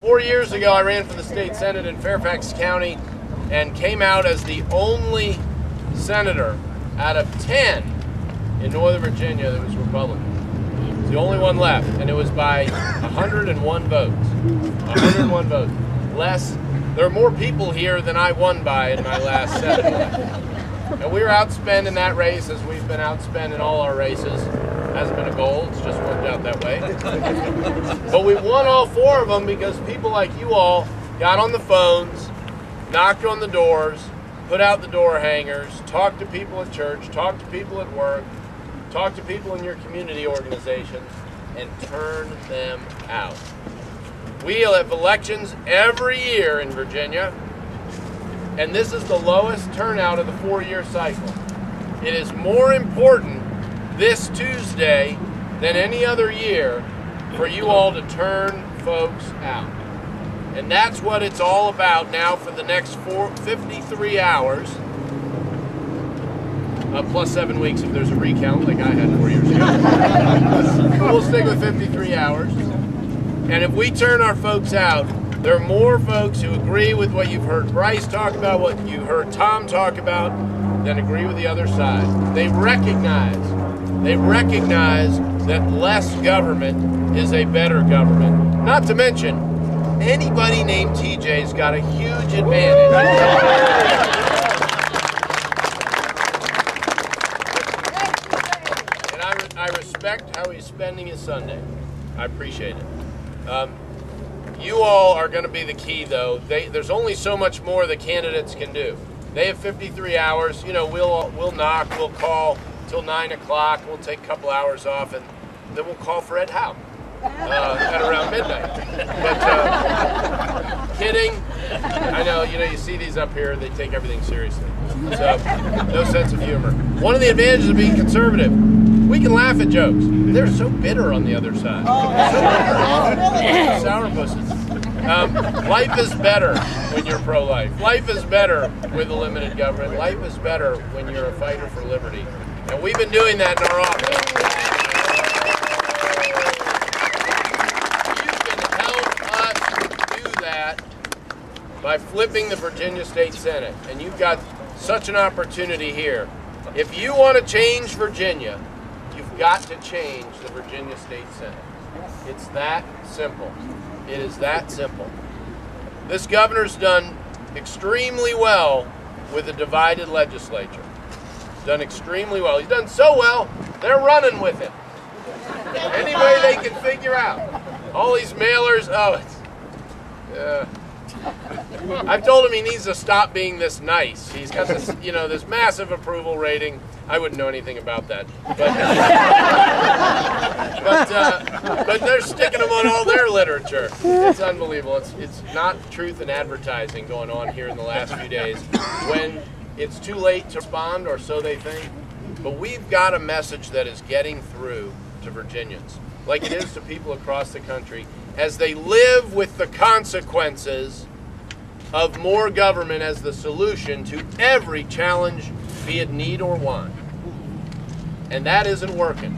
4 years ago, I ran for the state senate in Fairfax County and came out as the only senator out of 10 in Northern Virginia that was Republican. It was the only one left, and it was by 101 votes. 101 votes. There are more people here than I won by in my last Senate election. And we were outspent in that race, as we've been outspent in all our races. Hasn't been a goal, it's just worked out that way. But we won all 4 of them because people like you all got on the phones, knocked on the doors, put out the door hangers, talked to people at church, talked to people at work, talked to people in your community organizations, and turned them out. We have elections every year in Virginia, and this is the lowest turnout of the 4-year cycle. It is more important this Tuesday than any other year for you all to turn folks out. And that's what it's all about now for the next 53 hours, plus 7 weeks if there's a recount like I had 4 years ago. We'll stick with 53 hours. And if we turn our folks out, there are more folks who agree with what you've heard Bryce talk about, what you heard Tom talk about, than agree with the other side. They recognize that less government is a better government. Not to mention, anybody named TJ's got a huge advantage. And I respect how he's spending his Sunday. I appreciate it. You all are going to be the key, though. There's only so much more the candidates can do. They have 53 hours. You know, we'll knock, we'll call till 9 o'clock. We'll take a couple hours off, and then we'll call for Ed Howe at around midnight. But kidding. I know. You see these up here. They take everything seriously. So no sense of humor. One of the advantages of being conservative, we can laugh at jokes. They're so bitter on the other side. Sourpusses. Life is better when you're pro-life. Life is better with a limited government. Life is better when you're a fighter for liberty. And we've been doing that in our office. You can help us do that by flipping the Virginia State Senate. And you've got such an opportunity here. If you want to change Virginia, you've got to change the Virginia State Senate. It's that simple. It is that simple. This governor's done extremely well with a divided legislature. Done extremely well. He's done so well, they're running with it. Any way they can figure out. All these mailers, I've told him he needs to stop being this nice. He's got this, this massive approval rating. I wouldn't know anything about that. But they're sticking them on all their literature. It's unbelievable. It's not truth in advertising going on here in the last few days when it's too late to respond, or so they think. But we've got a message that is getting through to Virginians, like it is to people across the country, as they live with the consequences of more government as the solution to every challenge, be it need or want. And that isn't working.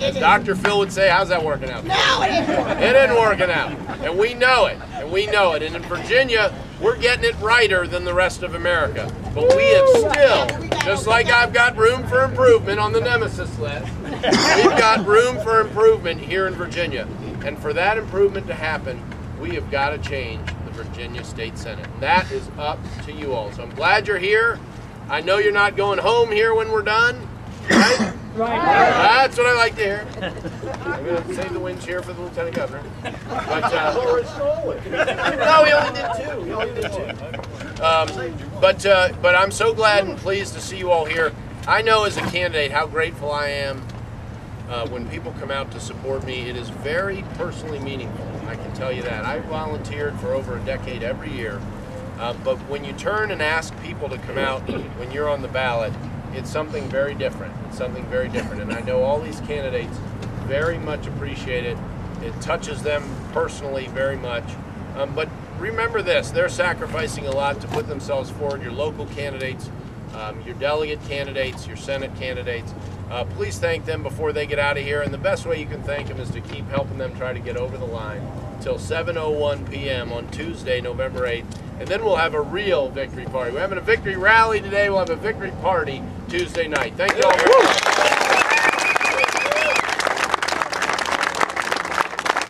As Dr. Phil would say, how's that working out? No, it isn't working out. And we know it. And we know it. And in Virginia, we're getting it righter than the rest of America. But we have still, just like I've got room for improvement on the nemesis list, we've got room for improvement here in Virginia. And for that improvement to happen, we have got to change the Virginia State Senate. That is up to you all. So I'm glad you're here. I know you're not going home here when we're done. Right? Right. That's what I like to hear. I'm going to save the wind cheer for the Lieutenant Governor. But, no, he only did 2. But I'm so glad and pleased to see you all here. I know as a candidate how grateful I am when people come out to support me. It is very personally meaningful. I can tell you that. I volunteered for over a decade every year. But when you turn and ask people to come out when you're on the ballot, it's something very different. It's something very different. And I know all these candidates very much appreciate it. It touches them personally very much. But remember this, they're sacrificing a lot to put themselves forward. Your local candidates, your delegate candidates, your Senate candidates. Please thank them before they get out of here, and the best way you can thank them is to keep helping them try to get over the line till 7:01 p.m. on Tuesday, November 8th, and then we'll have a real victory party. We're having a victory rally today. We'll have a victory party Tuesday night. Thank you all very much.